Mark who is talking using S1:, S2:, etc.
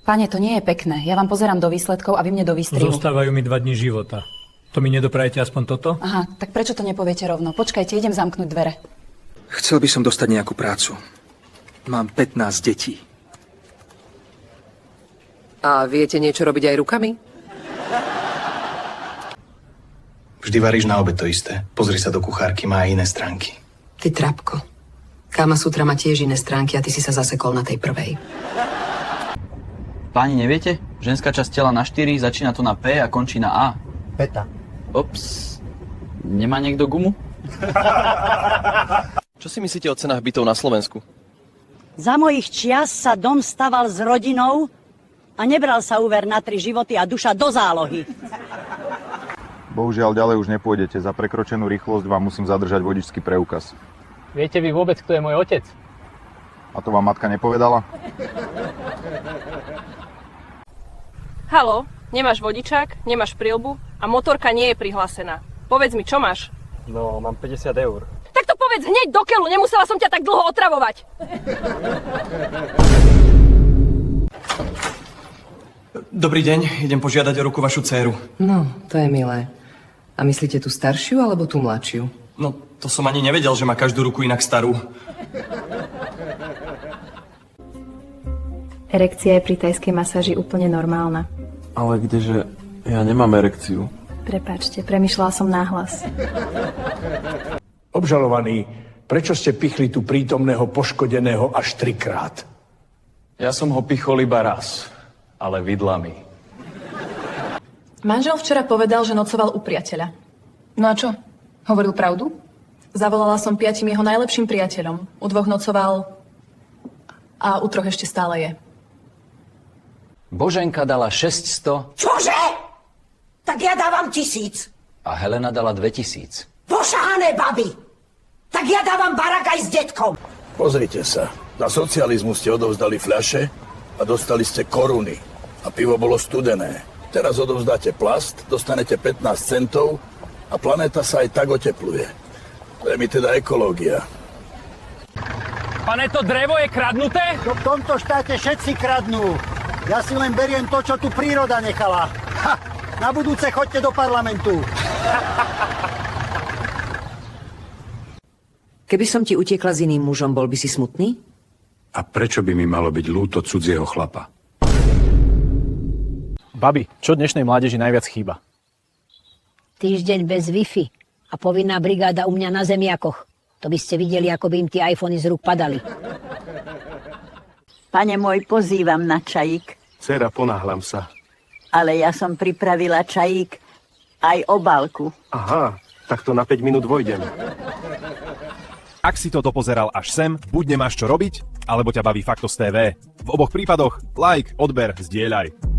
S1: Pane, to nie je pekné. Ja vám pozerám do výsledkov a vy mne do výstrihu.
S2: Zostávajú mi 2 dni života. To mi nedoprajete aspoň toto?
S1: Aha, tak prečo to nepoviete rovno? Počkajte, idem zamknúť dvere.
S3: Chcel by som dostať nejakú prácu. Mám 15 detí.
S4: A viete niečo robiť aj rukami?
S5: Vždy varíš na obed to isté. Pozri sa do kuchárky, má aj iné stránky.
S4: Ty trapko. Kama Sutra má tiež iné stránky a ty si sa zasekol na tej prvej.
S6: Páni, neviete? Ženská časť tela na 4, začína to na P a končí na A.
S7: Peta.
S6: Ops. Nemá niekto gumu?
S8: Čo si myslíte o cenách bytov na Slovensku?
S7: Za mojich čias sa dom staval s rodinou a nebral sa úver na 3 životy a duša do zálohy.
S9: Bohužiaľ, ďalej už nepôjdete. Za prekročenú rýchlosť vám musím zadržať vodičský preukaz.
S2: Viete vy vôbec, kto je môj otec?
S9: A to vám matka nepovedala?
S10: Haló, nemáš vodičák, nemáš prilbu a motorka nie je prihlásená. Povedz mi, čo máš?
S8: No, mám 50 eur.
S10: Tak to povedz hneď do keľu, nemusela som ťa tak dlho otravovať.
S8: Dobrý deň, idem požiadať o ruku vašu dcéru.
S4: No, to je milé. A myslíte tú staršiu alebo tú mladšiu?
S8: No, to som ani nevedel, že má každú ruku inak starú.
S11: Erekcia je pri tajskej masáži úplne normálna.
S12: Ale kdeže, ja nemám erekciu.
S11: Prepáčte, premýšľala som náhlas.
S13: Obžalovaný, prečo ste pichli tu prítomného poškodeného až 3-krát?
S12: Ja som ho pichol iba raz, ale vidlami.
S14: Manžel včera povedal, že nocoval u priateľa. No a čo? Hovoril pravdu? Zavolala som 5 jeho najlepším priateľom. U 2 nocoval a u 3 ešte stále je.
S6: Boženka dala 600.
S7: Čože? Tak ja dávam 1000.
S6: A Helena dala 2000.
S7: Pošahané baby! Tak ja dávam barák aj s detkom.
S13: Pozrite sa, na socializmu ste odovzdali fľaše a dostali ste koruny. A pivo bolo studené. Teraz odovzdáte plast, dostanete 15 centov a planéta sa aj tak otepluje. To je mi teda ekológia.
S2: Pane, to drevo je kradnuté?
S7: V tomto štáte všetci kradnú. Ja si len beriem to, čo tu príroda nechala. Ha! Na budúce choďte do parlamentu.
S4: Keby som ti utiekla s iným mužom, bol by si smutný?
S13: A prečo by mi malo byť ľúto cudzieho chlapa?
S12: Babi, čo dnešnej mládeži najviac chýba?
S7: Týždeň bez Wi-Fi a povinná brigáda u mňa na zemiakoch. To by ste videli, ako by im tie iPhony z rúk padali. Pane môj, pozývam na čajík.
S13: Dcera, ponáhľam sa.
S7: Ale ja som pripravila čajík aj obálku.
S13: Aha, tak to na 5 minút vojdem.
S12: Ak si to dopozeral až sem, buď nemáš čo robiť, alebo ťa baví Faktos TV. V oboch prípadoch like, odber, zdieľaj.